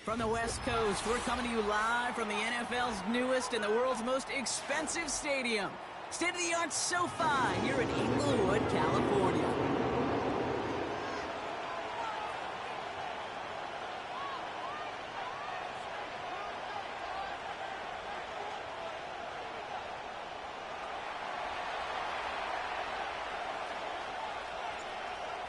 From the West Coast, we're coming to you live from the NFL's newest and the world's most expensive stadium. State-of-the-art SoFi here in Inglewood, California.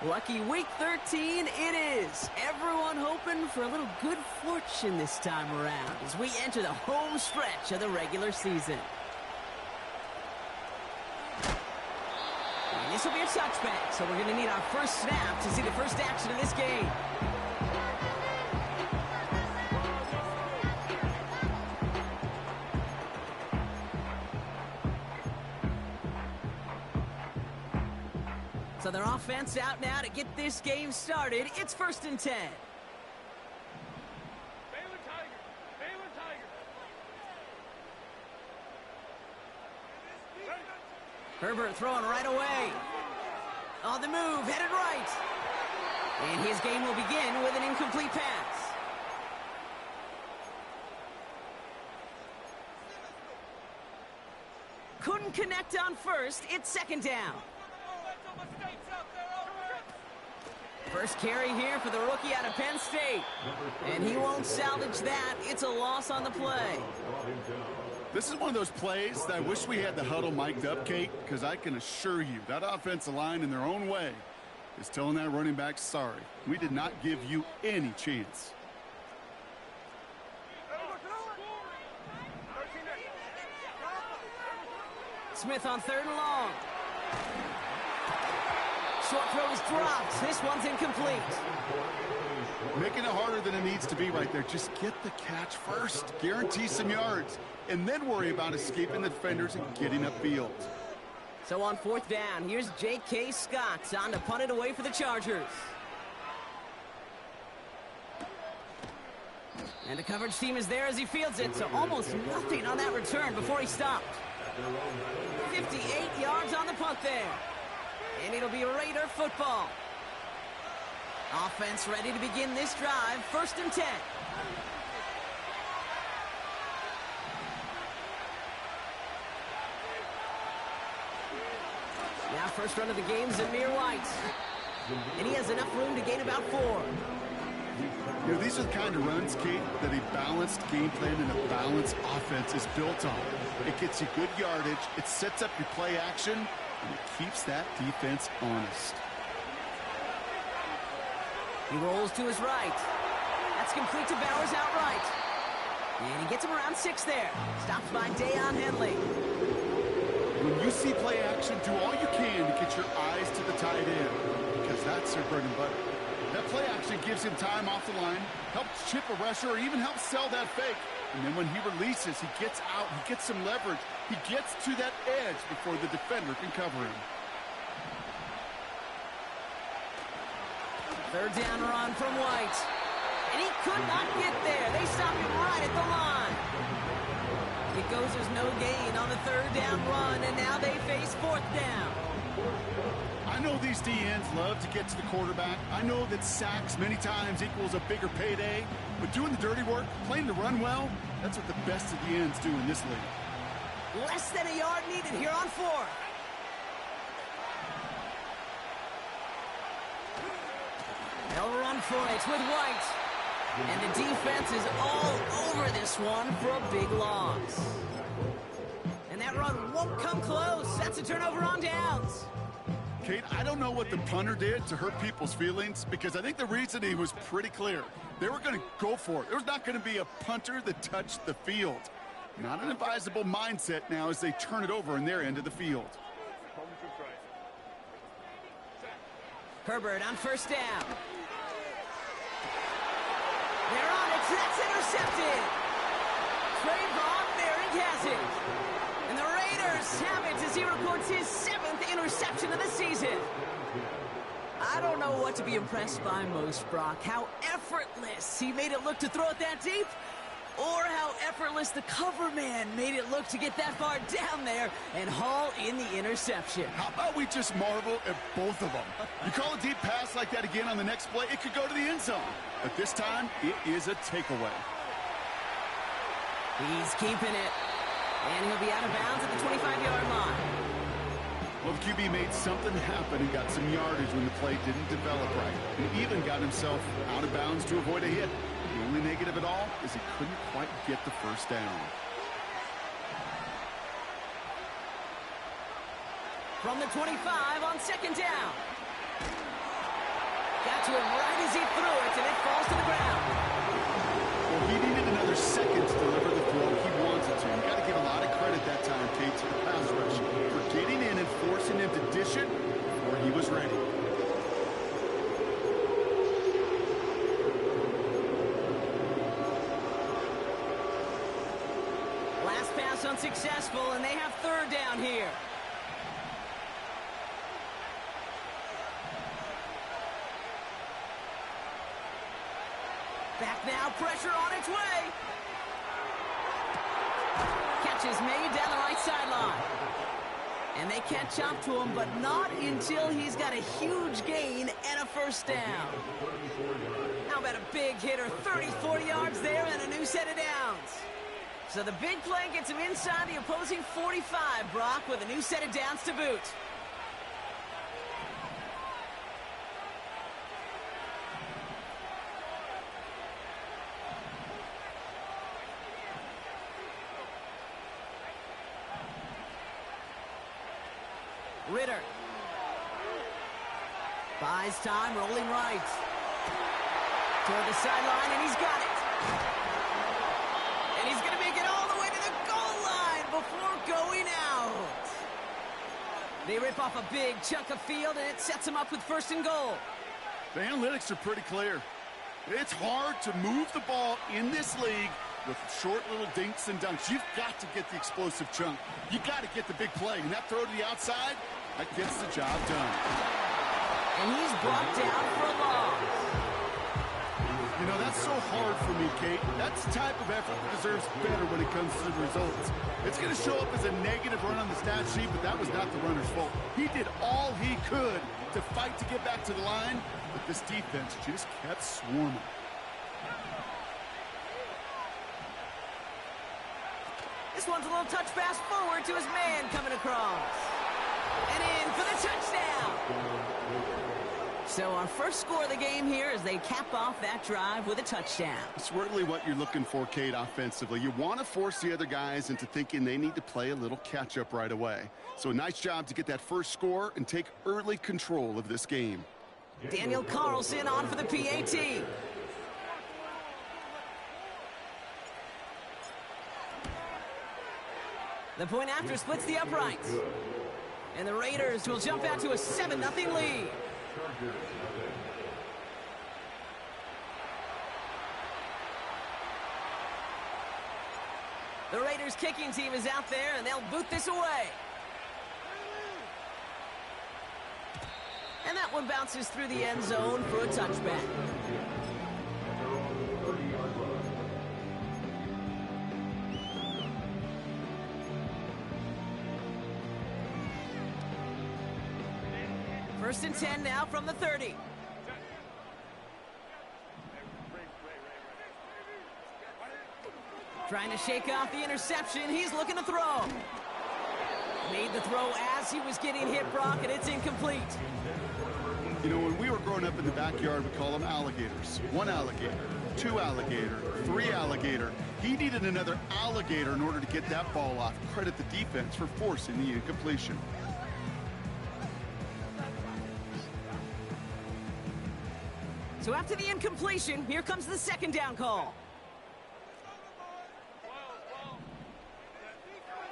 Lucky week 13 it is. Everyone hoping for a little good fortune this time around as we enter the home stretch of the regular season. And this will be a touchback, so we're going to need our first snap to see the first action of this game. So their offense out now to get this game started. It's 1st and 10. Baylor Tigers! Baylor Tigers! Herbert throwing right away. On the move, headed right. And his game will begin with an incomplete pass. Couldn't connect on first. It's 2nd down. First carry here for the rookie out of Penn State. And he won't salvage that. It's a loss on the play. This is one of those plays that I wish we had the huddle mic'd up, Kate, because I can assure you that offensive line in their own way is telling that running back, sorry, we did not give you any chance. Smith on 3rd and long. Short throw is dropped. This one's incomplete. Making it harder than it needs to be right there. Just get the catch first. Guarantee some yards. And then worry about escaping the defenders and getting upfield. So on 4th down, here's J.K. Scott on to punt it away for the Chargers. And the coverage team is there as he fields it, so almost nothing on that return before he stopped. 58 yards on the punt there. And it'll be Raider football. Offense ready to begin this drive. 1st and 10. Now first run of the game is Amir White. And he has enough room to gain about 4. You know, these are the kind of runs, Kate, that a balanced game plan and a balanced offense is built on. It gets you good yardage, it sets up your play action, and it keeps that defense honest. He rolls to his right. That's complete to Bowers outright. And he gets him around 6 there. Stopped by Deion Henley. When you see play action, do all you can to get your eyes to the tight end, because that's their bread and butter. That play action gives him time off the line, helps chip a rusher, or even helps sell that fake. And then when he releases, he gets out, he gets some leverage. He gets to that edge before the defender can cover him. 3rd down run from White. And he could not get there. They stop him right at the line. It goes as no gain on the 3rd down run, and now they face 4th down. I know these DNs love to get to the quarterback. I know that sacks many times equals a bigger payday, but doing the dirty work, playing the run well, that's what the best of the ends do in this league. Less than a yard needed here on 4th. They'll run for it with White. And the defense is all over this one for a big loss. And that run won't come close. That's a turnover on downs. Kate, I don't know what the punter did to hurt people's feelings, because I think the reasoning was pretty clear. They were going to go for it. There's not going to be a punter that touched the field. Not an advisable mindset now as they turn it over in their end of the field. Herbert on 1st down. They're on it. That's intercepted. Trayvon Merrick has it. And the Raiders have it as he reports his 7th interception of the season. I don't know what to be impressed by most, Brock. How effortless he made it look to throw it that deep. or how effortless the cover man made it look to get that far down there and haul in the interception. How about we just marvel at both of them? You call a deep pass like that again on the next play, it could go to the end zone. But this time, it is a takeaway. He's keeping it. And he'll be out of bounds at the 25-yard line. Well, the QB made something happen and got some yardage when the play didn't develop right. He even got himself out of bounds to avoid a hit. The only negative at all is he couldn't quite get the first down. From the 25 on second down. Got to him right as he threw it, and it falls to the ground. Well, he needed another second to deliver the throw he wanted to. You got to give a lot of credit that time, Kate, to the pass rush for getting in and forcing him to dish it before he was ready. Last pass unsuccessful, and they have third down here. Back now, pressure on its way. Catch is made down the right sideline. And they catch up to him, but not until he's got a huge gain and a first down. How about a big hitter, 34 yards there and a new set of downs. So the big play gets him inside the opposing 45, Brock, with a new set of downs to boot. Ritter. Buys time, rolling right. Toward the sideline, and he's got it. And he's going to make it all the way to the goal line before going out. They rip off a big chunk of field, and it sets him up with first and goal. The analytics are pretty clear. It's hard to move the ball in this league with short little dinks and dunks. You've got to get the explosive chunk. You got to get the big play. And that throw to the outside, that gets the job done. And he's brought down for a loss. You know, that's so hard for me, Kate. That's the type of effort that deserves better when it comes to the results. It's going to show up as a negative run on the stat sheet, but that was not the runner's fault. He did all he could to fight to get back to the line, but this defense just kept swarming. This one's a little touch pass forward to his man coming across. And in for the touchdown. So our first score of the game here as they cap off that drive with a touchdown. It's really what you're looking for, Kate, offensively. You want to force the other guys into thinking they need to play a little catch-up right away. So a nice job to get that first score and take early control of this game. Daniel Carlson on for the PAT. The point after splits the uprights. And the Raiders will jump out to a 7-0 lead. The Raiders kicking team is out there, and they'll boot this away. And that one bounces through the end zone for a touchback. First and 10 now from the 30. Trying to shake off the interception. He's looking to throw. Made the throw as he was getting hit, Brock, and it's incomplete. You know, when we were growing up in the backyard, we call them alligators. 1 alligator, 2 alligator, 3 alligator. He needed another alligator in order to get that ball off. Credit the defense for forcing the incompletion. So after the incompletion, here comes the second down call.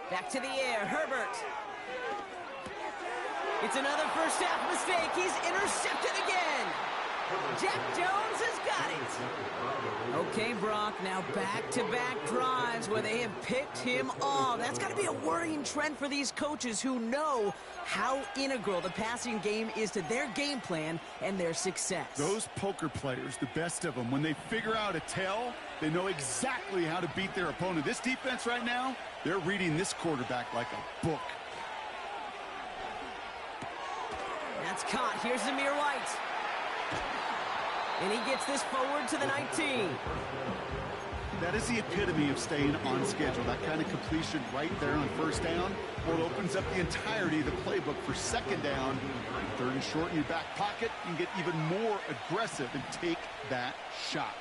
Back to the air, Herbert. It's another first half mistake. He's intercepted again. Jack Jones has got it. Okay, Brock, now back-to-back drives where they have picked him off. That's got to be a worrying trend for these coaches who know how integral the passing game is to their game plan and their success. Those poker players, the best of them, when they figure out a tell, they know exactly how to beat their opponent. This defense right now, they're reading this quarterback like a book. That's caught. Here's Zamir White. And he gets this forward to the 19. That is the epitome of staying on schedule. That kind of completion right there on first down. Well, it opens up the entirety of the playbook for second down. Third and short in your back pocket. You can get even more aggressive and take that shot.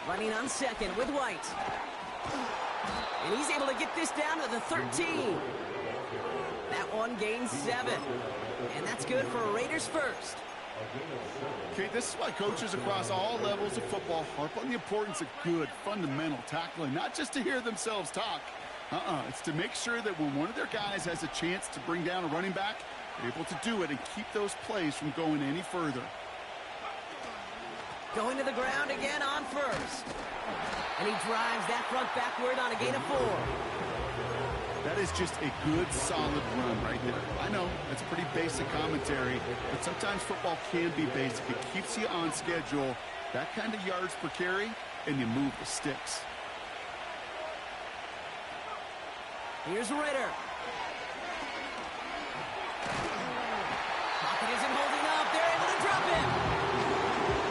Running on second with White. And he's able to get this down to the 13. That one gains 7. And that's good for Raiders first. Okay, this is why coaches across all levels of football harp on the importance of good, fundamental tackling, not just to hear themselves talk. It's to make sure that when one of their guys has a chance to bring down a running back, they're able to do it and keep those plays from going any further. Going to the ground again on first. And he drives that front backward on a gain of 4. That is just a good, solid run right there. I know, that's pretty basic commentary, but sometimes football can be basic. It keeps you on schedule, that kind of yards per carry, and you move the sticks. Here's Ritter. Pocket isn't holding up. They're able to drop him.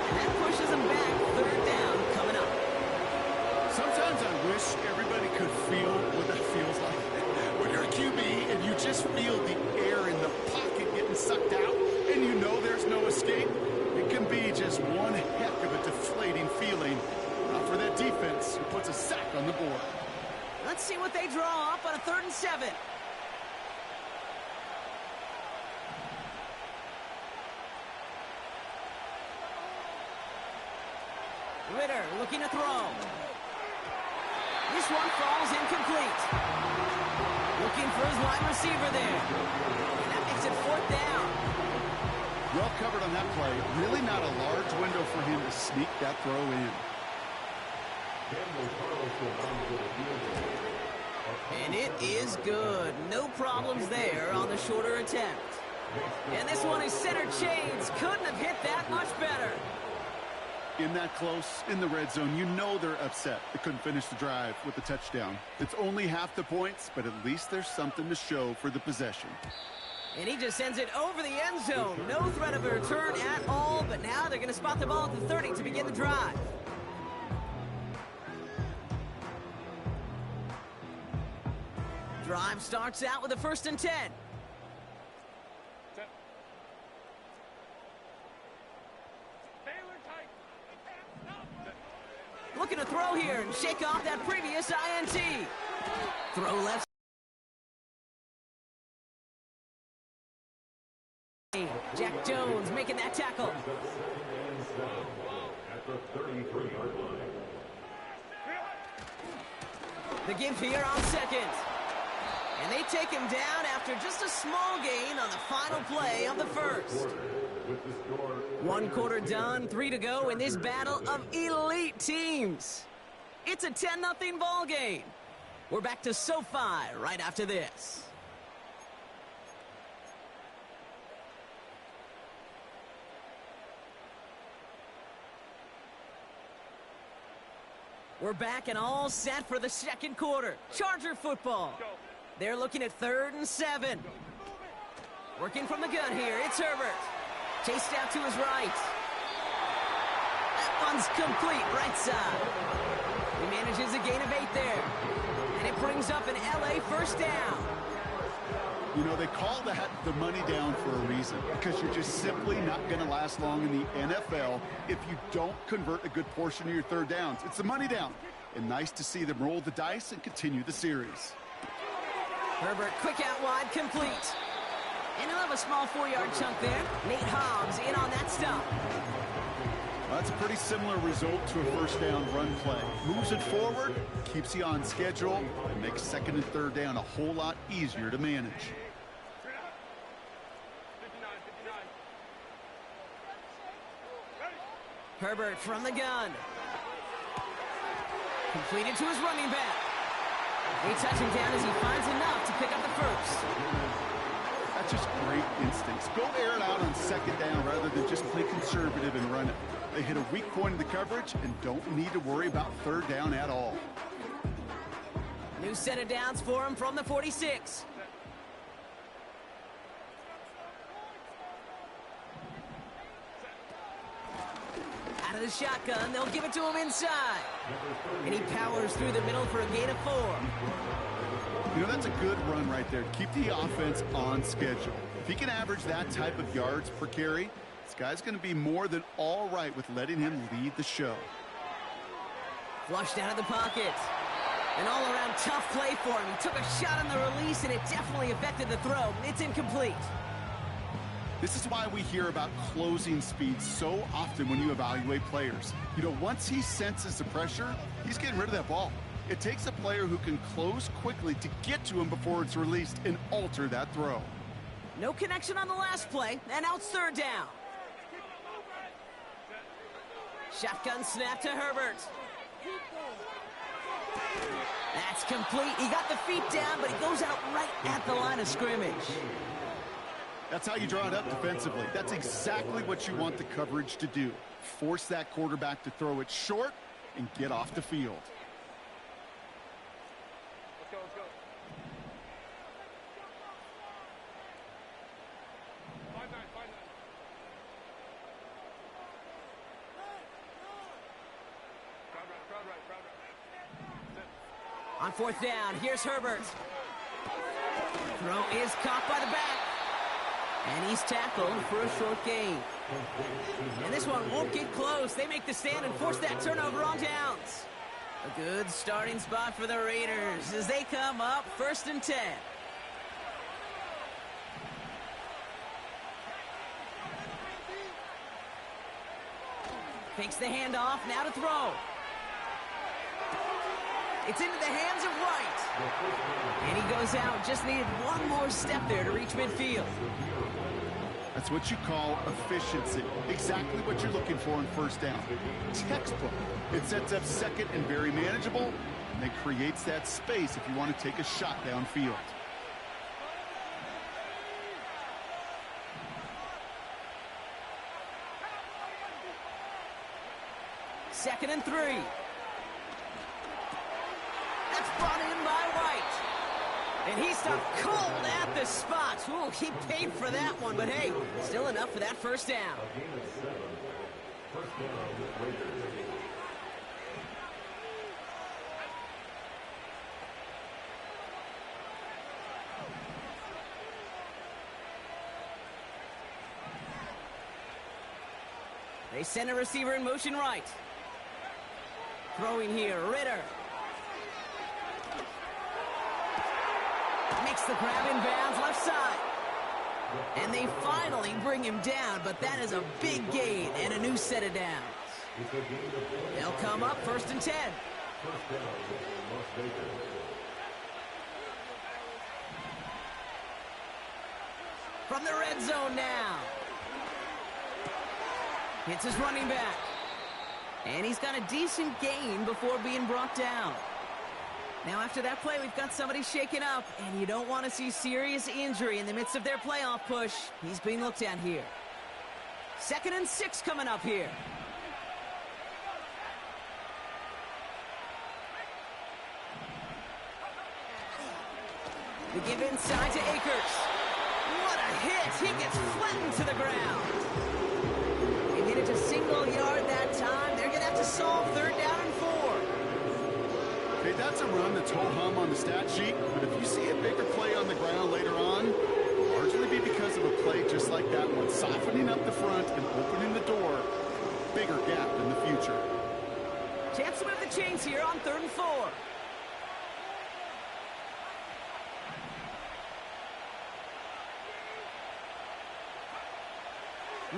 And that pushes him back. Third down coming up. Sometimes I wish everybody could feel what that feels like. When you're a QB and you just feel the air in the pocket getting sucked out and you know there's no escape, it can be just one heck of a deflating feeling. For that defense, who puts a sack on the board. Let's see what they draw up on a 3rd and 7. Ritter looking to throw. This one falls incomplete. Looking for his wide receiver there. And that makes it 4th down. Well covered on that play. Really not a large window for him to sneak that throw in. And it is good. No problems there on the shorter attempt. And this one is center chains. Couldn't have hit that much better. In that close, in the red zone, you know they're upset. They couldn't finish the drive with the touchdown. It's only half the points, but at least there's something to show for the possession. And he just sends it over the end zone. No threat of a return at all, but now they're going to spot the ball at the 30 to begin the drive. Drive starts out with a 1st and 10. Looking to throw here and shake off that previous INT. Throw left. Jack Jones making that tackle. The give here on 2nd. And they take him down after just a small gain on the final play of the 1st. 1 quarter done, 3 to go in this battle of elite teams. It's a 10-0 ball game. We're back to SoFi right after this. We're back and all set for the 2nd quarter. Charger football. They're looking at 3rd and 7. Working from the gun here, it's Herbert. Chased out to his right. That one's complete, right side. He manages a gain of 8 there. And it brings up an LA 1st down. You know, they call that the money down for a reason, because you're just simply not going to last long in the NFL if you don't convert a good portion of your 3rd downs. It's the money down. And nice to see them roll the dice and continue the series. Herbert, quick out wide, complete. And he'll have a small 4-yard chunk there. Nate Hobbs in on that stop. Well, that's a pretty similar result to a 1st down run play. Moves it forward, keeps you on schedule, and makes 2nd and 3rd down a whole lot easier to manage. Herbert from the gun. Completed to his running back. They touch him down as he finds enough to pick up the first. That's just great instincts. Go air it out on second down rather than just play conservative and run it. They hit a weak point in the coverage and don't need to worry about third down at all. New set of downs for him from the 46. Out of the shotgun, they'll give it to him inside. And he powers through the middle for a gain of 4. You know, that's a good run right there. Keep the offense on schedule. If he can average that type of yards per carry, this guy's going to be more than all right with letting him lead the show. Flushed out of the pocket. An all-around tough play for him. He took a shot on the release, and it definitely affected the throw. It's incomplete. This is why we hear about closing speed so often when you evaluate players. You know, once he senses the pressure, he's getting rid of that ball. It takes a player who can close quickly to get to him before it's released and alter that throw. No connection on the last play, and out third down. Shotgun snap to Herbert. That's complete. He got the feet down, but he goes out right at the line of scrimmage. That's how you draw it up defensively. That's exactly what you want the coverage to do. Force that quarterback to throw it short and get off the field. Let's go, let's go. 5-9, 5-9. Crowd right. On fourth down, here's Herbert. Throw is caught by the back. And he's tackled for a short gain. And this one won't get close. They make the stand and force that turnover on downs. A good starting spot for the Raiders as they come up 1st and 10. Fakes the handoff, now to throw. It's into the hands of Wright. And he goes out, just needed one more step there to reach midfield. That's what you call efficiency. Exactly what you're looking for in first down. Textbook. It sets up second and very manageable, and then creates that space if you want to take a shot downfield. Second and 3. That's brought in by White. And he stopped cold at the spot. Ooh, he paid for that one, but hey, still enough for that first down. They send a receiver in motion right. Throwing here, Ritter. Makes the grab in bounds left side. And they finally bring him down, but that is a big gain and a new set of downs. They'll come up 1st and 10. From the red zone now. Hits his running back. And he's got a decent gain before being brought down. Now after that play, we've got somebody shaken up, and you don't want to see serious injury in the midst of their playoff push. He's being looked at here. 2nd and 6 coming up here. We give inside to Akers. What a hit! He gets flattened to the ground. They made it to single yard that time. They're going to have to solve 3rd down and 4. Okay, that's a run that's ho-hum on the stat sheet, but if you see a bigger play on the ground later on, it'll largely be because of a play just like that one, softening up the front and opening the door. Bigger gap in the future. Chance to move the chains here on 3rd and 4.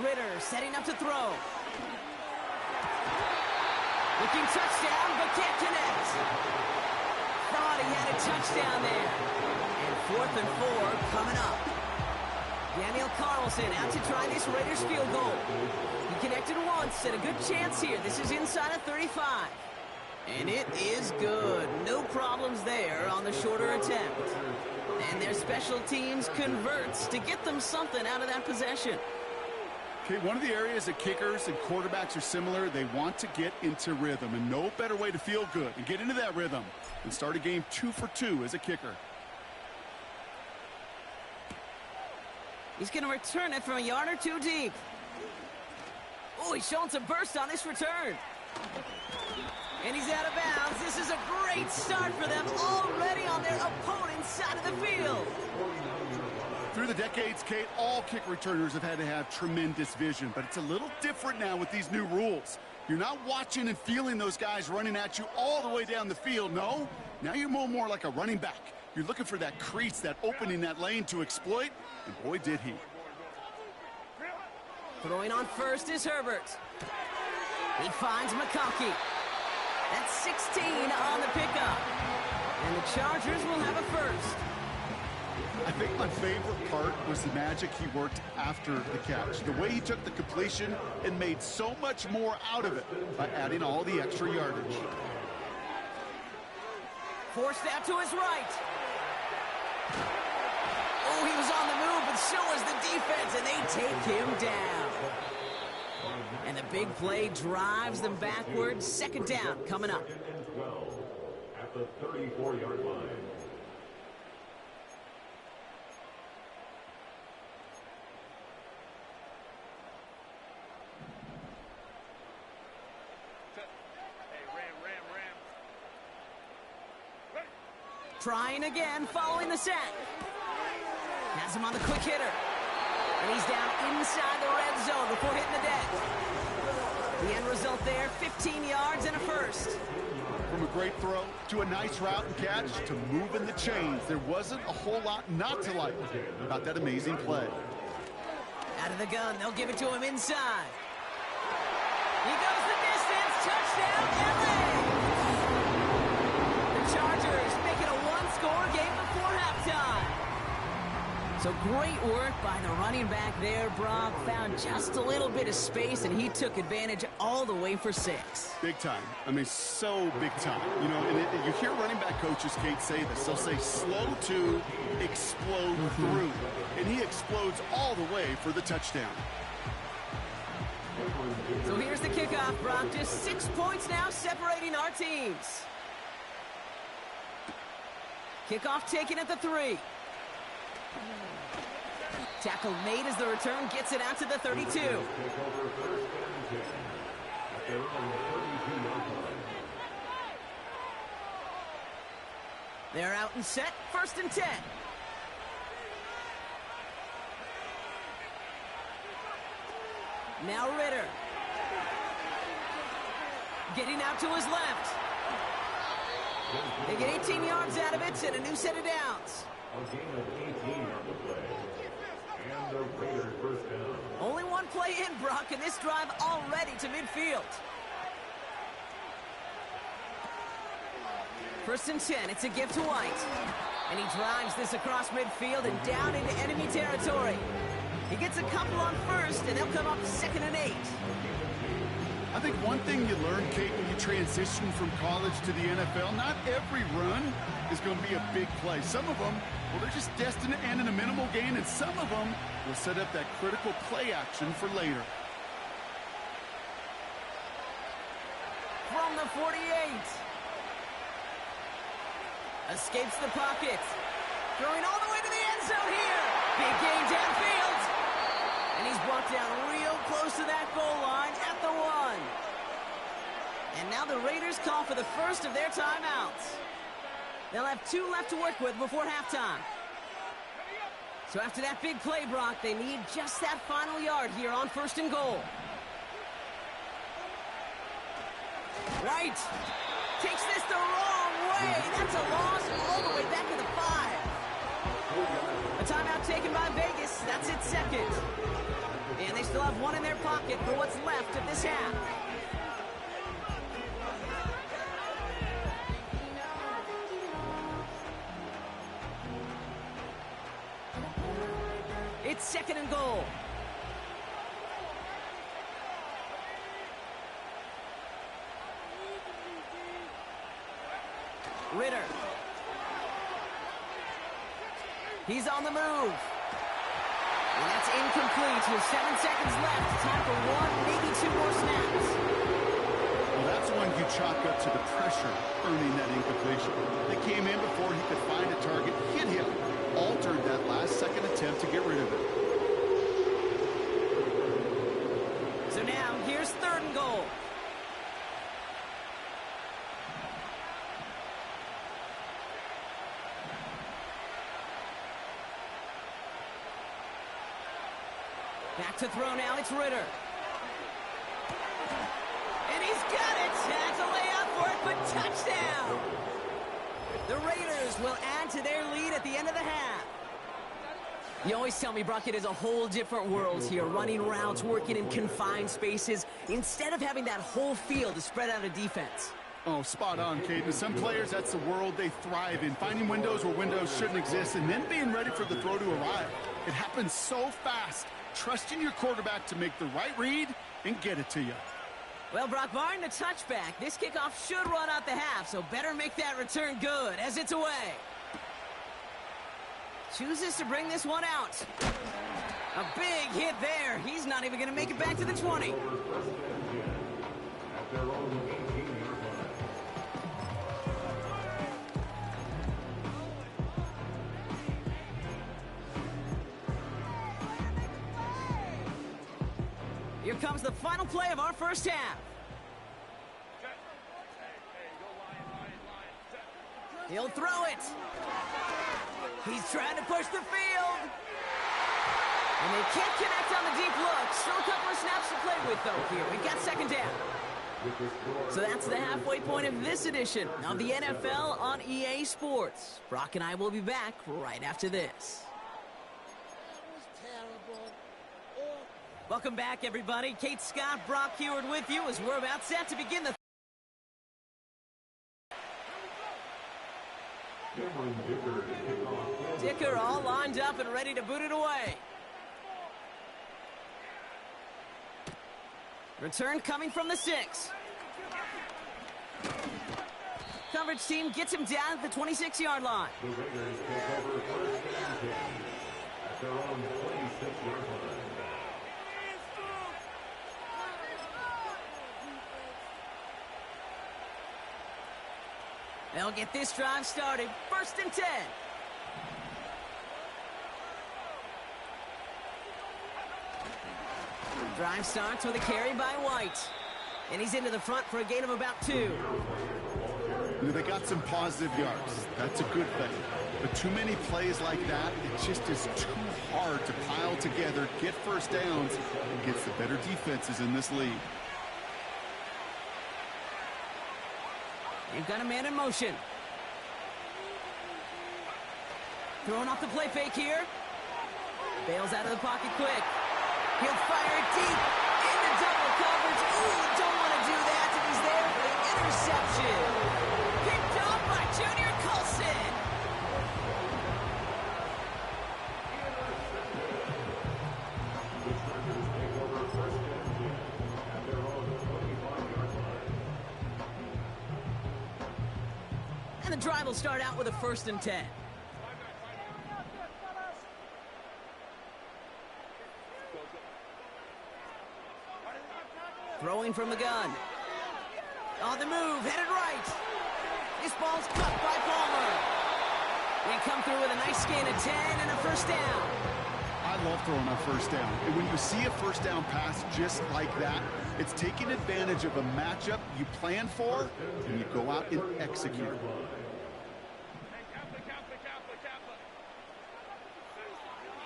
Ritter setting up to throw. Looking touchdown, but can't connect. Thought he had a touchdown there. And 4th and 4 coming up. Daniel Carlson out to try this Raiders field goal. He connected once and a good chance here. This is inside of 35. And it is good. No problems there on the shorter attempt. And their special teams converts to get them something out of that possession. Okay, one of the areas that kickers and quarterbacks are similar, they want to get into rhythm. And no better way to feel good and get into that rhythm than start a game 2 for 2 as a kicker. He's going to return it from a yard or two deep. Oh, he's showing some burst on this return. And he's out of bounds. This is a great start for them already on their opponent's side of the field. Through the decades, Kate, all kick returners have had to have tremendous vision, but it's a little different now with these new rules. You're not watching and feeling those guys running at you all the way down the field. No, now you're more like a running back. You're looking for that crease, that opening, that lane to exploit, and boy, did he. Throwing on first is Herbert. He finds McConkey. That's 16 on the pickup. And the Chargers will have a first. I think my favorite part was the magic he worked after the catch. The way he took the completion and made so much more out of it by adding all the extra yardage. Forced out to his right. Oh, he was on the move, but so was the defense, and they take him down. And the big play drives them backwards. Second down coming up. At the 34-yard line. Trying again, following the sack. Has him on the quick hitter. And he's down inside the red zone before hitting the deck. The end result there, 15 yards and a first. From a great throw to a nice route and catch to moving the chains, there wasn't a whole lot not to like about that amazing play. Out of the gun, they'll give it to him inside. He goes the distance, touchdown, LA! The Chargers make it a one-score game before halftime. So great work by the running back there, Brock. Found just a little bit of space, and he took advantage all the way for 6. Big time. I mean, so big time. You know, and you hear running back coaches, Kate, say this. They'll say slow to explode through. And he explodes all the way for the touchdown. So here's the kickoff, Brock. Just 6 points now separating our teams. Kickoff taken at the 3. Tackle made as the return gets it out to the 32. They're out and set. 1st and 10. Now Ritter. Getting out to his left. They get 18 yards out of it and a new set of downs. A gain of 18 on the play. And the Raiders first down. Only one play in, Brock, and this drive already to midfield. 1st and 10. It's a gift to White. And he drives this across midfield and down into enemy territory. He gets a couple on first, and they'll come up 2nd and 8. I think one thing you learn, Kate, when you transition from college to the NFL, not every run is going to be a big play. Some of them, well, they're just destined to end in a minimal gain, and some of them will set up that critical play action for later. From the 48. Escapes the pocket. Throwing all the way to the end zone here. Big gain downfield. And he's brought down real close to that goal line at the 1. And now the Raiders call for the first of their timeouts. They'll have 2 left to work with before halftime. So after that big play, Brock, they need just that final yard here on 1st and goal. White takes this the wrong way. That's a loss all the way back to the 5. A timeout taken by Vegas. That's its 2nd. And they still have 1 in their pocket for what's left of this half. It's second and goal. Ritter. He's on the move. And that's incomplete with 7 seconds left. Time for one, maybe two more snaps. Well, that's one you chalk up to the pressure earning that incompletion. They came in before he could find a target, hit him, altered that last-second attempt to get rid of it. So now, here's third and goal. Back to throw now, it's Ritter. And he's got it! That's a layout for it, but touchdown! The Raiders will add to their lead at the end of the half. You always tell me, Brock, it is a whole different world here, running routes, working in confined spaces, instead of having that whole field to spread out a defense. Oh, spot on, Caden. Some players, that's the world they thrive in, finding windows where windows shouldn't exist, and then being ready for the throw to arrive. It happens so fast. Trusting your quarterback to make the right read and get it to you. Well, Brock, barring the touchback, this kickoff should run out the half, so better make that return good as it's away. Chooses to bring this one out. A big hit there. He's not even going to make it back to the 20. At their own 18-yard line. Here comes the final play of our first half. He'll throw it. He's trying to push the field. And they can't connect on the deep look. Still a couple of snaps to play with, though, here. We've got second down. So that's the halfway point of this edition of the NFL on EA Sports. Brock and I will be back right after this. Welcome back, everybody. Kate Scott, Brock Huard with you as we're about set to begin the Dicker all lined up and ready to boot it away. Return coming from the 6. Coverage team gets him down at the 26-yard line. The Raiders take over first and 10 at their own 26-yard line. They'll get this drive started. First and 10. Drive starts with a carry by White. And he's into the front for a gain of about 2. They got some positive yards. That's a good thing. But too many plays like that, it just is too hard to pile together, get first downs, and gets the better defenses in this league. You've got a man in motion. Throwing off the play fake here. Bails out of the pocket quick. He'll fire it deep into double coverage. Ooh, don't want to do that. And he's there for the interception. Picked off by Junior Colson. And the drive will start out with a first and 10. Throwing from the gun. On the move, headed right. This ball's cut by Palmer. They come through with a nice gain of 10 and a first down. I love throwing on first down. And when you see a first down pass just like that, it's taking advantage of a matchup you plan for, and you go out and execute.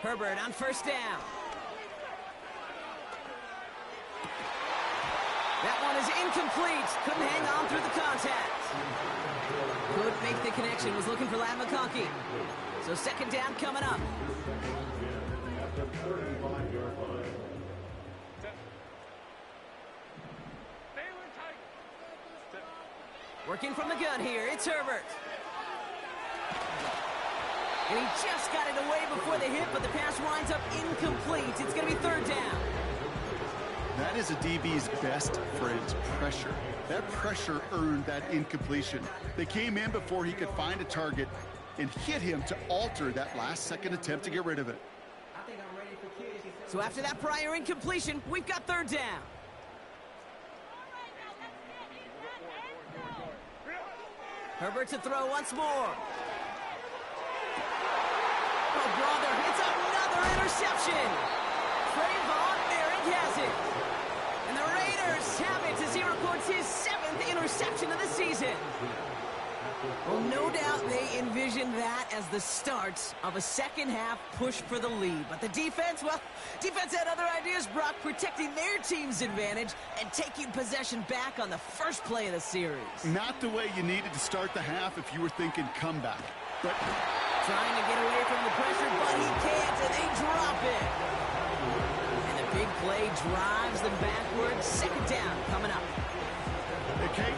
Herbert on first down. That one is incomplete. Couldn't hang on through the contact. Couldn't make the connection. Was looking for Ladd McConkey. So second down coming up. At the 35-yard line. Working from the gun here. It's Herbert. And he just got it away before the hit, but the pass winds up incomplete. It's going to be third down. That is a DB's best friend, pressure. That pressure earned that incompletion. They came in before he could find a target and hit him to alter that last-second attempt to get rid of it. So after that prior incompletion, we've got third down. Herbert to throw once more. Oh, brother, it's another interception. Trayvon Merrick has it. And the Raiders have it as he records his 7th interception of the season. Well, no doubt they envisioned that as the start of a second-half push for the lead. But the defense, well, defense had other ideas, Brock, protecting their team's advantage and taking possession back on the first play of the series. Not the way you needed to start the half if you were thinking comeback. But trying to get away from the pressure, but he can't, and they drop it. And the big play drives them backwards. Second down coming up. Okay,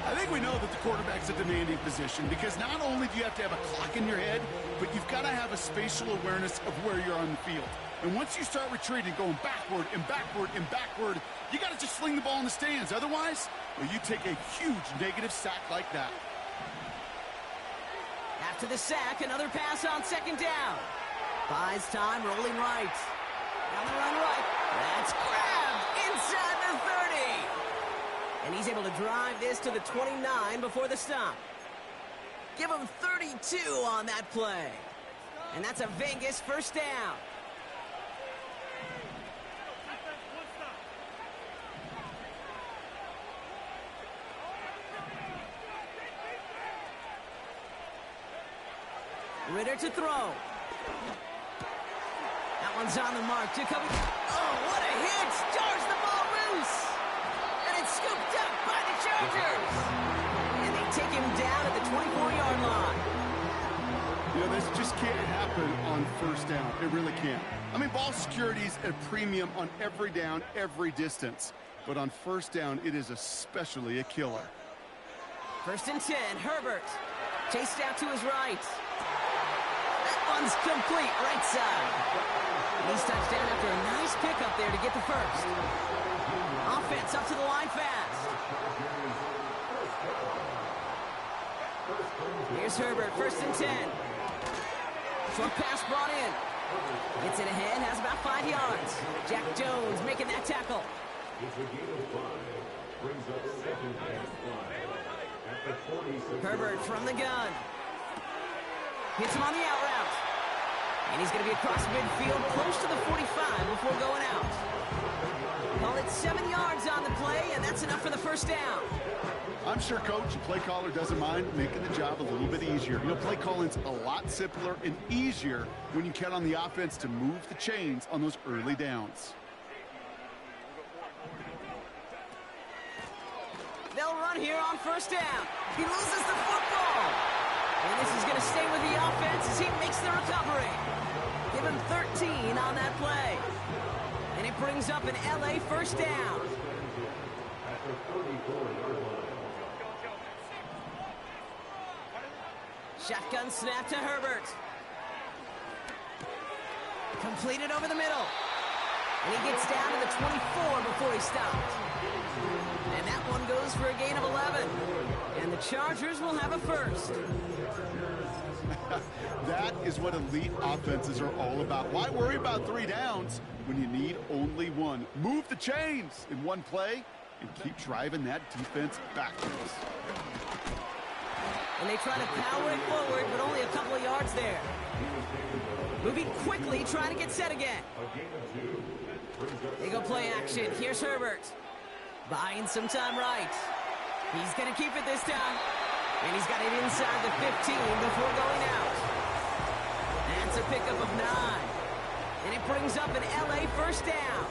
I think we know that the quarterback's a demanding position because not only do you have to have a clock in your head, but you've got to have a spatial awareness of where you're on the field. And once you start retreating, going backward and backward and backward, you got to just sling the ball in the stands. Otherwise, well, you take a huge negative sack like that. After the sack, another pass on second down. Buys time, rolling right. Down the run right. That's grabbed inside the 30. And he's able to drive this to the 29 before the stop. Give him 32 on that play. And that's a Vegas first down. Ritter to throw. That one's on the mark. Jacoby. Oh, what a hit! Jars the ball loose. And it's scooped up by the Chargers. And they take him down at the 24-yard line. You know, this just can't happen on first down. It really can't. I mean, ball security's a premium on every down, every distance. But on first down, it is especially a killer. First and 10, Herbert. Chased out to his right. That one's complete, right side. And he's touched down after a nice pickup there to get the first. Offense up to the line fast. Here's Herbert, first and 10. Short pass brought in. Gets it ahead, has about 5 yards. Jack Jones making that tackle. It's a game of 5. Brings up second and 5. At the 46. Herbert from the gun. Hits him on the out route. And he's going to be across midfield, close to the 45 before going out. Call it 7 yards on the play, and that's enough for the first down. I'm sure Coach, the play caller, doesn't mind making the job a little bit easier. You know, play calling's a lot simpler and easier when you count on the offense to move the chains on those early downs. They'll run here on first down. He loses the football. And this is going to stay with the offense as he makes the recovery. Give him 13 on that play. And it brings up an LA first down. At the 34-yard line. Shotgun snap to Herbert. Completed over the middle. And he gets down to the 24 before he stopped. And that one goes for a gain of 11. And the Chargers will have a first. That is what elite offenses are all about. Why worry about 3 downs when you need only one? Move the chains in one play and keep driving that defense backwards. And they try to power it forward, but only a couple of yards there. Moving quickly, trying to get set again. They go play action. Here's Herbert. Buying some time right. He's going to keep it this time. And he's got it inside the 15 before going out. That's a pickup of 9. And it brings up an LA first down.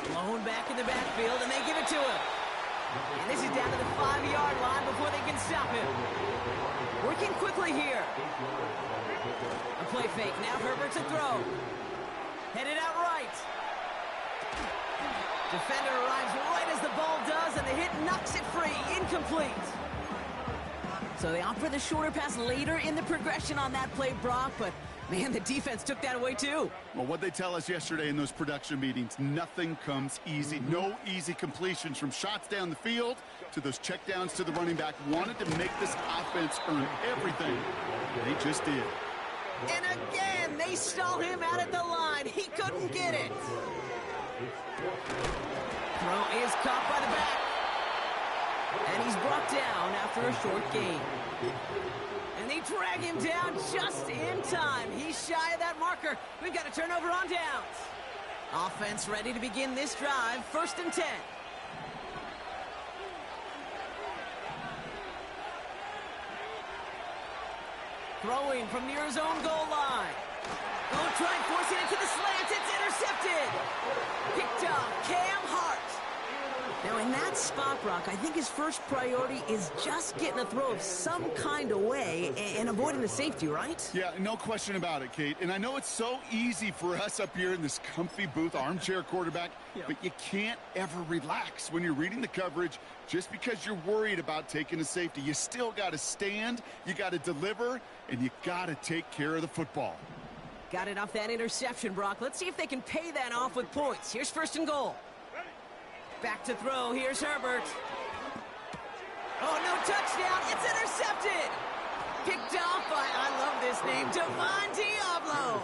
Blown back in the backfield, and they give it to him. And this is down to the 5-yard line before they can stop him. Working quickly here. A play fake. Now Herbert to throw. Headed out right. Defender arrives right as the ball does, and the hit knocks it free. Incomplete. So they opt for the shorter pass later in the progression on that play, Brock, but man, the defense took that away too. Well, what they tell us yesterday in those production meetings, nothing comes easy. No easy completions from shots down the field to those checkdowns to the running back. Wanted to make this offense earn everything. They just did. And again, they stall him out at the line. He couldn't get it. Throw is caught by the back. And he's brought down after a short gain. And they drag him down just in time. He's shy of that marker. We've got a turnover on downs. Offense ready to begin this drive. 1st and 10. Throwing from near his own goal line. Going to try and force it into the slants. It's intercepted. Picked up Cam Hart. Now, in that spot, Brock, I think his first priority is just getting a throw of some kind of way and avoiding the safety, right? Yeah, no question about it, Kate. And I know it's so easy for us up here in this comfy booth, armchair quarterback, but you can't ever relax when you're reading the coverage just because you're worried about taking a safety. You still got to stand, you got to deliver, and you got to take care of the football. Got it off that interception, Brock. Let's see if they can pay that off with points. Here's 1st and goal. Back to throw. Here's Herbert. Oh, no touchdown. It's intercepted. Picked off by, I love this name, Devon Diablo.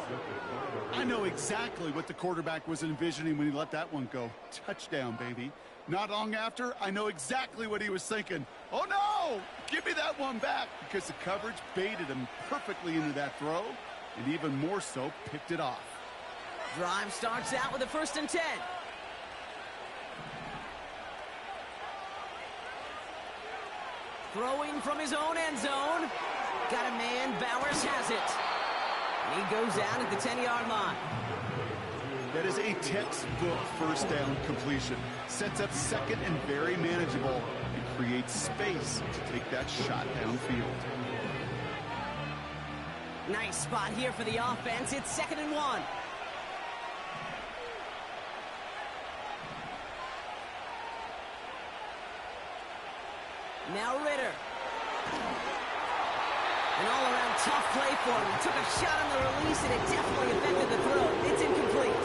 I know exactly what the quarterback was envisioning when he let that one go. Touchdown, baby. Not long after, I know exactly what he was thinking. Oh, no! Give me that one back, because the coverage baited him perfectly into that throw, and even more so, picked it off. Drive starts out with a 1st and 10. Throwing from his own end zone. Got a man. Bowers has it. And he goes out at the 10-yard line. That is a textbook 1st down completion. Sets up 2nd and very manageable and creates space to take that shot downfield. Nice spot here for the offense. It's 2nd and 1. Now Ritter. An all-around tough play for him. He took a shot on the release, and it definitely affected the throw. It's incomplete.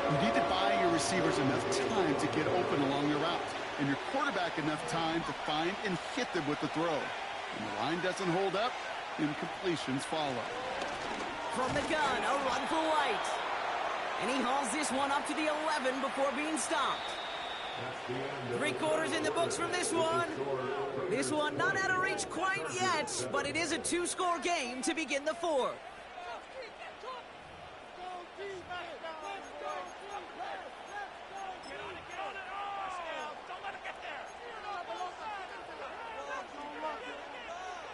You need to buy your receivers enough time to get open along the route, and your quarterback enough time to find and hit them with the throw. When the line doesn't hold up, incompletions follow. From the gun, a run for White. And he hauls this one up to the 11 before being stopped. 3 quarters in the books from this one. This one not out of reach quite yet, but it is a 2-score game to begin the 4th.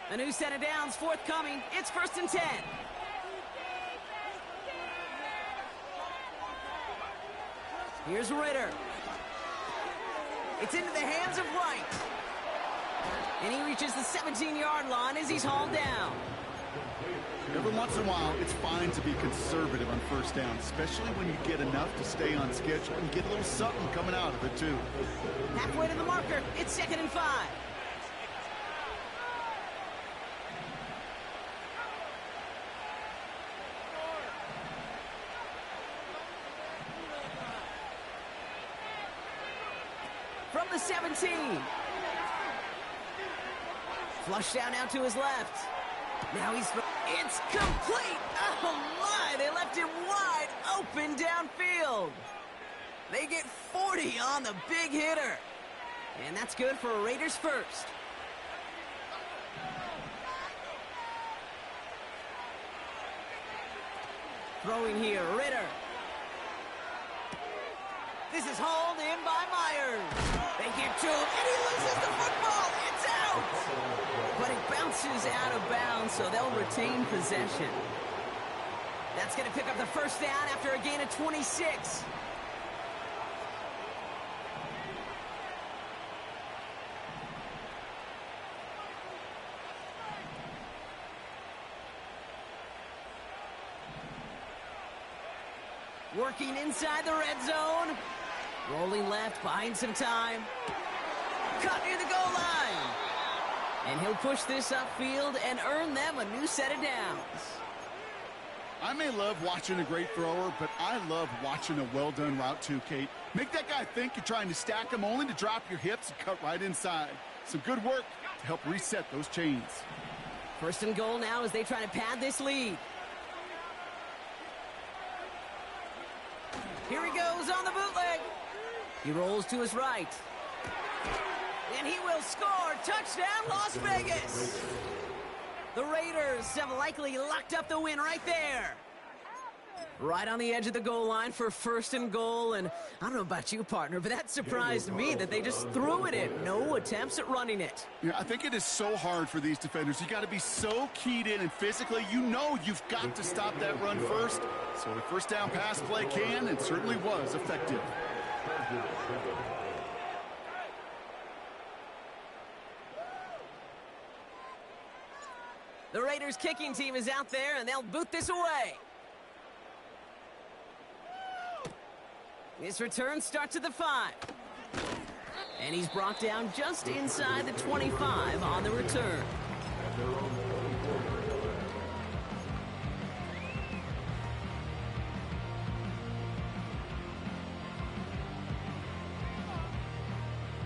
A new set of downs forthcoming. It's 1st and 10. Here's Ritter. It's into the hands of White. And he reaches the 17-yard line as he's hauled down. Every once in a while, it's fine to be conservative on 1st down, especially when you get enough to stay on schedule and get a little something coming out of it, too. Halfway to the marker, it's 2nd and 5. From the 17. Flush down out to his left. Now it's complete. Oh my, they left him wide open downfield. They get 40 on the big hitter. And that's good for a Raiders 1st. Throwing here, Ritter. This is hauled in by Myers. They get to him, and he loses the football. It's out. But it bounces out of bounds, so they'll retain possession. That's going to pick up the 1st down after a gain of 26. Working inside the red zone. Rolling left, buying some time. Cut near the goal line. And he'll push this upfield and earn them a new set of downs. I may love watching a great thrower, but I love watching a well-done route too, Kate. Make that guy think you're trying to stack him only to drop your hips and cut right inside. Some good work to help reset those chains. First and goal now as they try to pad this lead. Here he goes on the bootleg. He rolls to his right. And he will score. Touchdown, Las Vegas. The Raiders have likely locked up the win right there. Right on the edge of the goal line for first and goal. And I don't know about you, partner, but that surprised me that they just threw it in. No attempts at running it. Yeah, I think it is so hard for these defenders. You got to be so keyed in, and physically, you know you've got to stop that run first. So the first down pass play can and certainly was effective. The Raiders kicking team is out there, and they'll boot this away. This return starts at the 5. And he's brought down just inside the 25 on the return.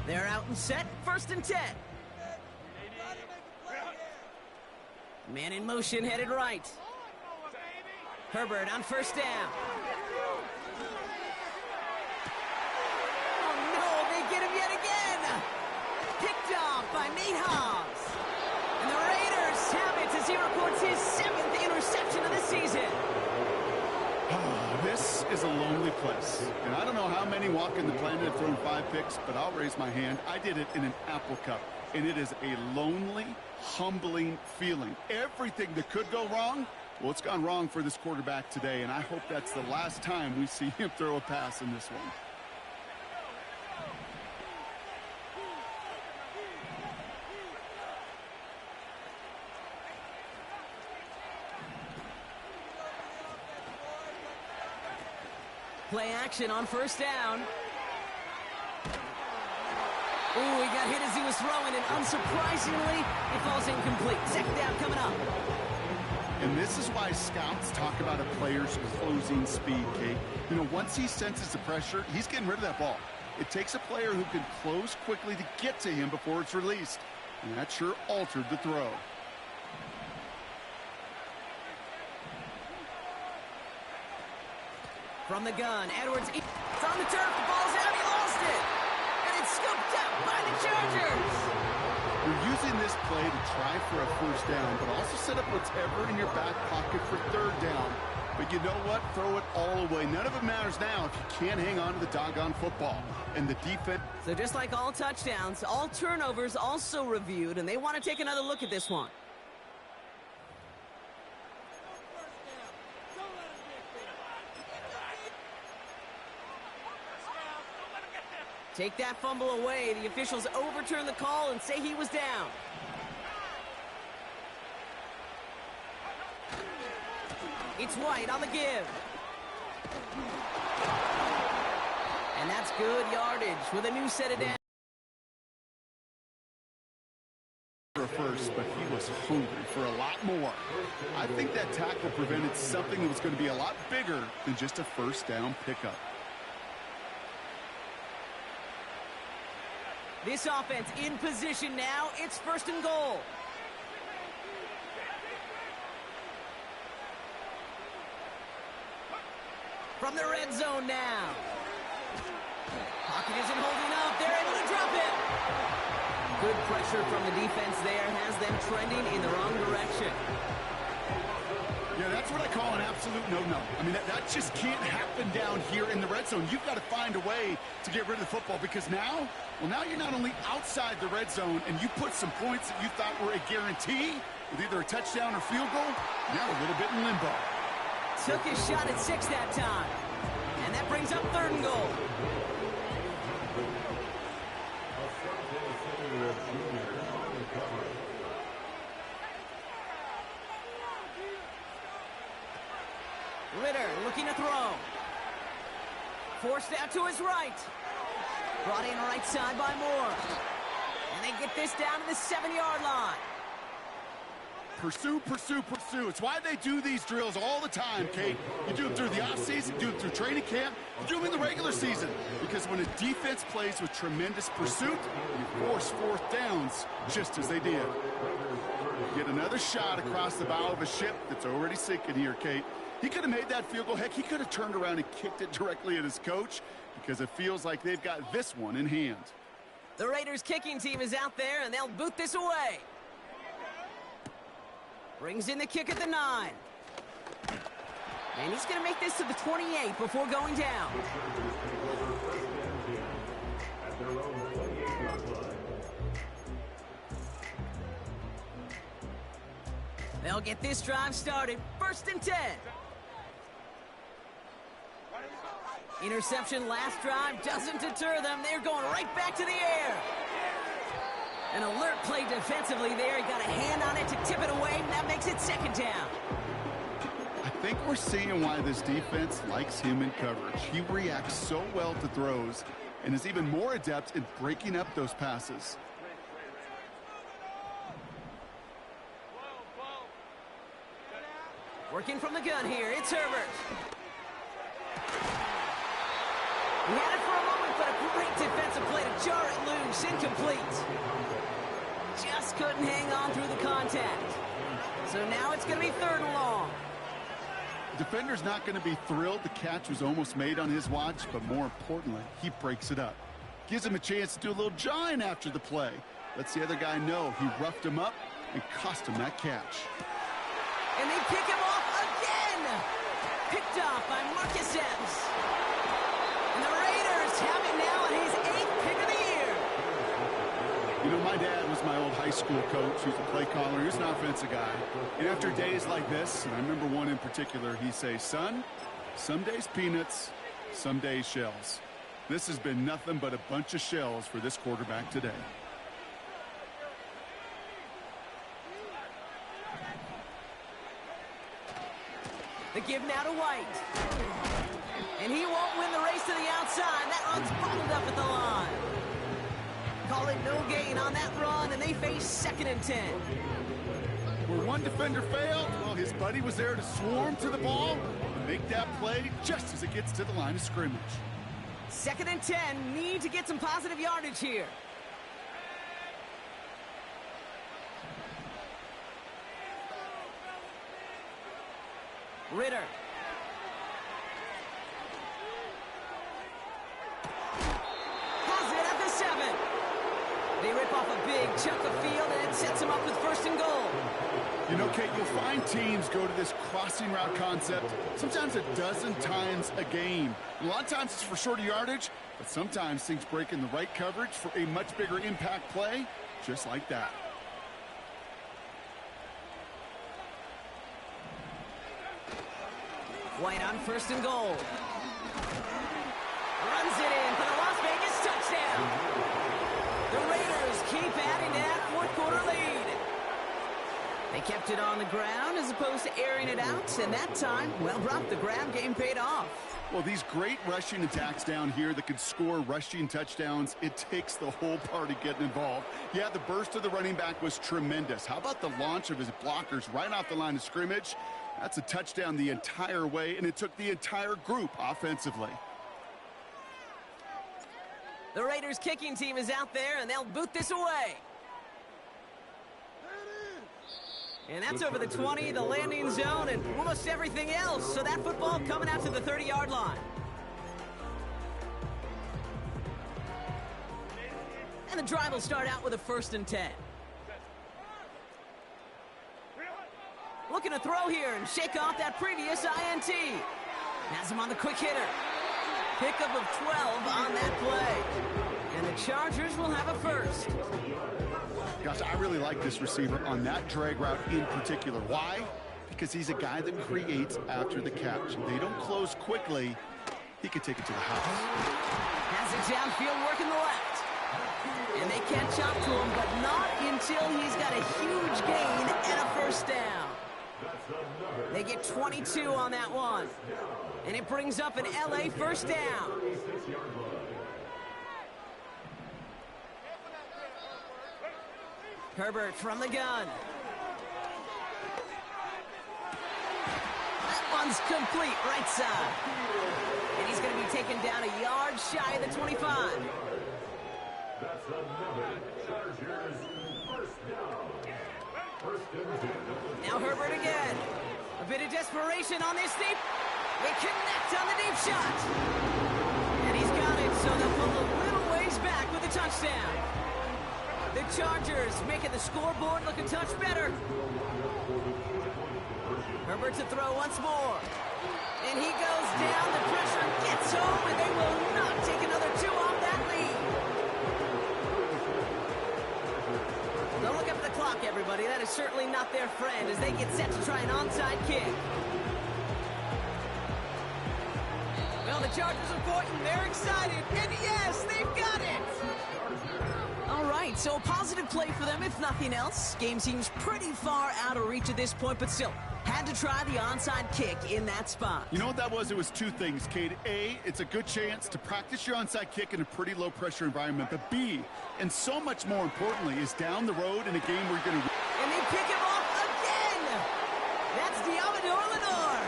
They're out and set, first and 10. Man in motion, headed right. Herbert on first down. Oh no, they get him yet again. Picked off by Nate Hobbs. And the Raiders have it as he records his 7th interception of the season. This is a lonely place. And I don't know how many walking the planet have thrown 5 picks, but I'll raise my hand. I did it in an Apple Cup. And it is a lonely, humbling feeling. Everything that could go wrong, well, it's gone wrong for this quarterback today, and I hope that's the last time we see him throw a pass in this one. Play action on first down. Ooh, he got hit as he was throwing, and unsurprisingly, it falls incomplete. Second down coming up. And this is why scouts talk about a player's closing speed, Kate. You know, once he senses the pressure, he's getting rid of that ball. It takes a player who can close quickly to get to him before it's released. And that sure altered the throw. From the gun, Edwards, it's on the turf, the ball's out, he lost it. And it's scooped up by the Chargers. You're using this play to try for a first down, but also set up whatever in your back pocket for third down. But you know what? Throw it all away. None of it matters now if you can't hang on to the doggone football. And the defense... So just like all touchdowns, all turnovers also reviewed, and they want to take another look at this one. Take that fumble away. The officials overturn the call and say he was down. It's White on the give. And that's good yardage with a new set of downs. First, but he was hungry for a lot more. I think that tackle prevented something that was going to be a lot bigger than just a first down pickup. This offense in position now. It's first and goal. From the red zone now. Pocket isn't holding up. They're able to drop it. Good pressure from the defense there has them trending in the wrong direction. Yeah, that's what I call an absolute no-no. I mean, that just can't happen down here in the red zone. You've got to find a way to get rid of the football because now, well, now you're not only outside the red zone and you put some points that you thought were a guarantee with either a touchdown or field goal, now a little bit in limbo. Took his shot at 6 that time. And that brings up third and goal. Ritter looking to throw. Forced out to his right. Brought in right side by Moore. And they get this down to the 7-yard line. Pursue, pursue, pursue. It's why they do these drills all the time, Kate. You do them through the offseason, do them through training camp, you do them in the regular season. Because when a defense plays with tremendous pursuit, you force fourth downs, just as they did. Get another shot across the bow of a ship that's already sinking here, Kate. He could have made that field goal. Heck, he could have turned around and kicked it directly at his coach because it feels like they've got this one in hand. The Raiders kicking team is out there, and they'll boot this away. Brings in the kick at the 9. And he's going to make this to the 28 before going down. They'll get this drive started. 1st and 10. Interception last drive doesn't deter them. They're going right back to the air. An alert play defensively there. He got a hand on it to tip it away, and that makes it 2nd down. I think we're seeing why this defense likes him in coverage. He reacts so well to throws and is even more adept in breaking up those passes. Working from the gun here, it's Herbert. He had it for a moment, but a great defensive play to jar it loose. Incomplete. Just couldn't hang on through the contact. So now it's going to be 3rd and long. The defender's not going to be thrilled the catch was almost made on his watch, but more importantly, he breaks it up. Gives him a chance to do a little jawing after the play. Lets the other guy know he roughed him up and cost him that catch. And they pick him off again. Picked off by Marcus Epps. And the Raiders have it now, and he's 8th pick of the year. You know, my dad was my old high school coach. He was a play caller. He was an offensive guy. And after days like this, and I remember one in particular, he'd say, son, some days peanuts, some days shells. This has been nothing but a bunch of shells for this quarterback today. The give now to White. And he won't win the race to the outside. That run's bottled up at the line. Call it no gain on that run, and they face 2nd and 10. Where one defender failed, well, his buddy was there to swarm to the ball and make that play just as it gets to the line of scrimmage. 2nd and 10, need to get some positive yardage here. Ritter. Has it at the 7. They rip off a big chunk of field, and it sets them up with 1st and goal. You know, Kate, you'll find teams go to this crossing route concept sometimes a dozen times a game. A lot of times it's for shorter yardage, but sometimes things break in the right coverage for a much bigger impact play, just like that. White on 1st and goal. Runs it in for the Las Vegas touchdown. The Raiders keep adding to that 4th quarter lead. They kept it on the ground as opposed to airing it out, and that time, well, Brock, the ground game paid off. Well, these great rushing attacks down here that could score rushing touchdowns, it takes the whole party getting involved. Yeah, the burst of the running back was tremendous. How about the launch of his blockers right off the line of scrimmage? That's a touchdown the entire way, and it took the entire group offensively. The Raiders kicking team is out there, and they'll boot this away. And that's over the 20, the landing zone, and almost everything else. So that football coming out to the 30-yard line. And the drive will start out with a 1st and 10. Looking to throw here and shake off that previous INT. Has him on the quick hitter. Pickup of 12 on that play. And the Chargers will have a 1st. Gosh, I really like this receiver on that drag route in particular. Why? Because he's a guy that creates after the catch. If they don't close quickly, he could take it to the house. Has it downfield working the left. And they catch up to him, but not until he's got a huge gain and a 1st down. They get 22 on that one. And it brings up an LA 1st down. Herbert from the gun. That one's complete, right side. And he's going to be taken down a yard shy of the 25. That's another Chargers first down. First and 10. Now Herbert again. A bit of desperation on this deep. They connect on the deep shot. And he's got it, so they'll pull a little ways back with a touchdown. The Chargers making the scoreboard look a touch better. Herbert to throw once more. And he goes down. The pressure gets home, and they will not take another 2 off that lead. Don't look up at the clock, everybody. That is certainly not their friend as they get set to try an onside kick. Well, the Chargers are pointing. They're excited. And yes, they've got it. All right, so a positive play for them, if nothing else. Game seems pretty far out of reach at this point, but still, had to try the onside kick in that spot. You know what that was? It was two things, Cade. A, it's a good chance to practice your onside kick in a pretty low-pressure environment. But B, and so much more importantly, is down the road in a game where you're going to... And they pick him off again! That's Diamador Lenore!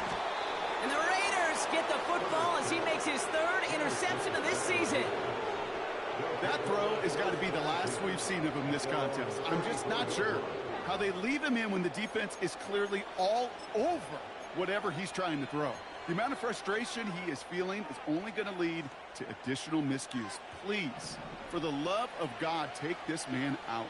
And the Raiders get the football as he makes his 3rd interception of this season. That throw has got to be the last we've seen of him this contest. I'm just not sure how they leave him in when the defense is clearly all over whatever he's trying to throw. The amount of frustration he is feeling is only going to lead to additional miscues. Please, for the love of God, take this man out.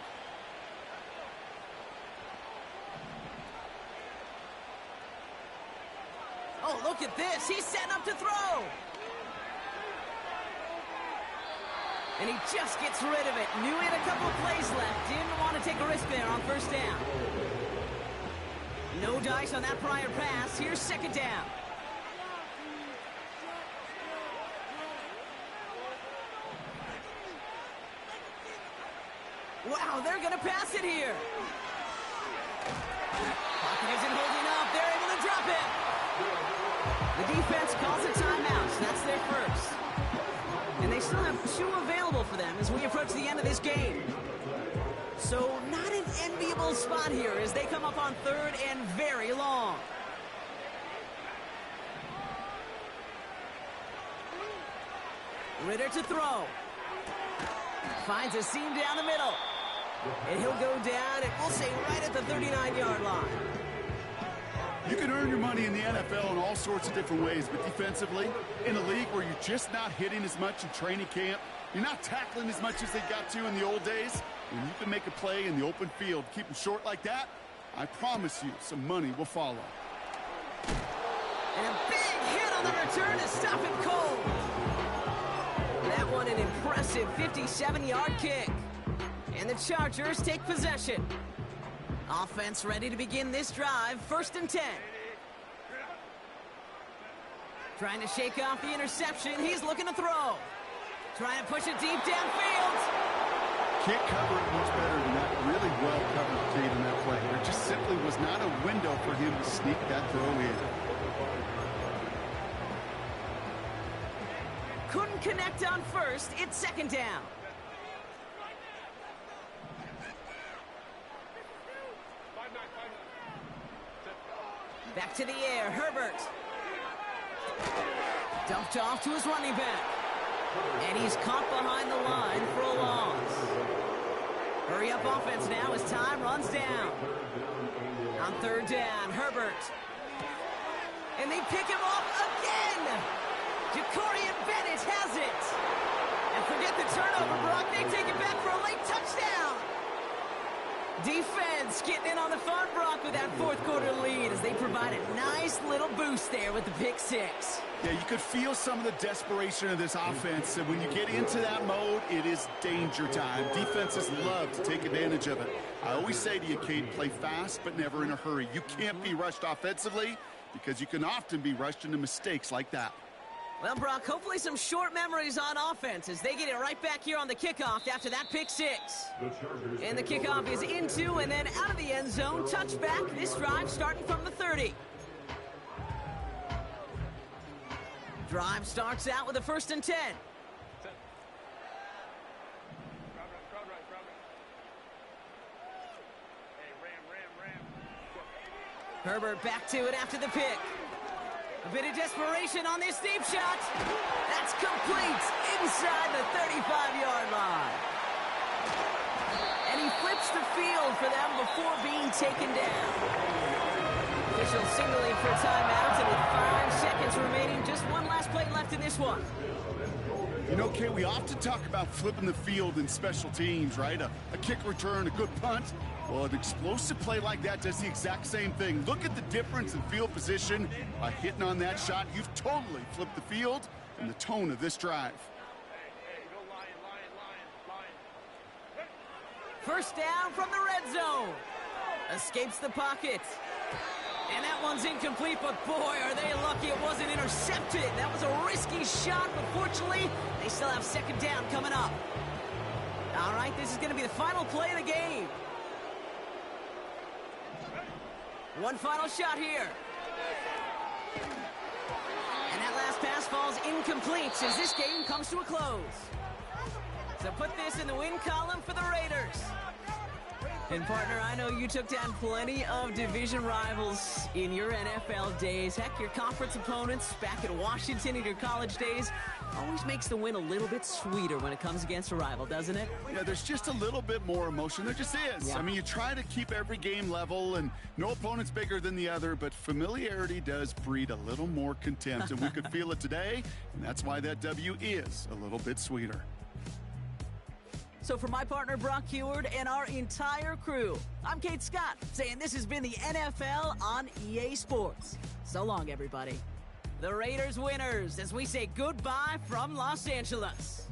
Oh, look at this. He's setting up to throw. And he just gets rid of it. Knew he had a couple of plays left. Didn't want to take a risk there on first down. No dice on that prior pass. Here's 2nd down. Wow, they're going to pass it here. Pocket isn't holding up. They're able to drop it. The defense calls a timeout. So that's their first. And they still have 2 available for them as we approach the end of this game. So not an enviable spot here as they come up on 3rd and very long. Ritter to throw. Finds a seam down the middle. And he'll go down, and we'll say right at the 39-yard line. You can earn your money in the NFL in all sorts of different ways, but defensively, in a league where you're just not hitting as much in training camp, you're not tackling as much as they got to in the old days, when you can make a play in the open field, keep them short like that, I promise you some money will follow. And a big hit on the return to stop him cold. That one an impressive 57-yard kick. And the Chargers take possession. Offense ready to begin this drive. 1st and 10. Trying to shake off the interception. He's looking to throw. Trying to push it deep downfield. Can't cover it much better than that. Really well covered, Cade, in that play. There just simply was not a window for him to sneak that throw in. Couldn't connect on 1st. It's 2nd down. Back to the air, Herbert. Dumped off to his running back. And he's caught behind the line for a loss. Hurry up offense now as time runs down. On 3rd down, Herbert. And they pick him off again. Jacorian Bennett has it. And forget the turnover, Brock. They take it back for a late touchdown. Defense getting in on the fun, Brock, with that 4th quarter lead as they provide a nice little boost there with the pick 6. Yeah, you could feel some of the desperation of this offense, and when you get into that mode, it is danger time. Defenses love to take advantage of it. I always say to you, Cade, play fast but never in a hurry. You can't be rushed offensively because you can often be rushed into mistakes like that. Well, Brock, hopefully some short memories on offense as they get it right back here on the kickoff after that pick 6. And the kickoff is into and then out of the end zone. Touchback. This drive starting from the 30. Drive starts out with a 1st and 10. Herbert back to it after the pick. A bit of desperation on this deep shot. That's complete inside the 35-yard line. And he flips the field for them before being taken down. Official signaling for a timeout, and with 5 seconds remaining, just one last play left in this one. You know, Kate, we often talk about flipping the field in special teams, right? A kick return, a good punt. Well, an explosive play like that does the exact same thing. Look at the difference in field position. By hitting on that shot, you've totally flipped the field and the tone of this drive. Go Lion. First down from the red zone. Escapes the pocket. And that one's incomplete, but boy, are they lucky it wasn't intercepted. That was a risky shot, but fortunately, they still have second down coming up. All right, this is going to be the final play of the game. One final shot here. And that last pass falls incomplete as this game comes to a close. So put this in the win column for the Raiders. And partner, I know you took down plenty of division rivals in your NFL days. Heck, your conference opponents back in Washington in your college days always makes the win a little bit sweeter when it comes against a rival, doesn't it? Yeah, there's just a little bit more emotion. There just is. Yeah. I mean, you try to keep every game level, and no opponent's bigger than the other, but familiarity does breed a little more contempt, and we could feel it today, and that's why that W is a little bit sweeter. So for my partner, Brock Heward, and our entire crew, I'm Kate Scott, saying this has been the NFL on EA Sports. So long, everybody. The Raiders winners as we say goodbye from Los Angeles.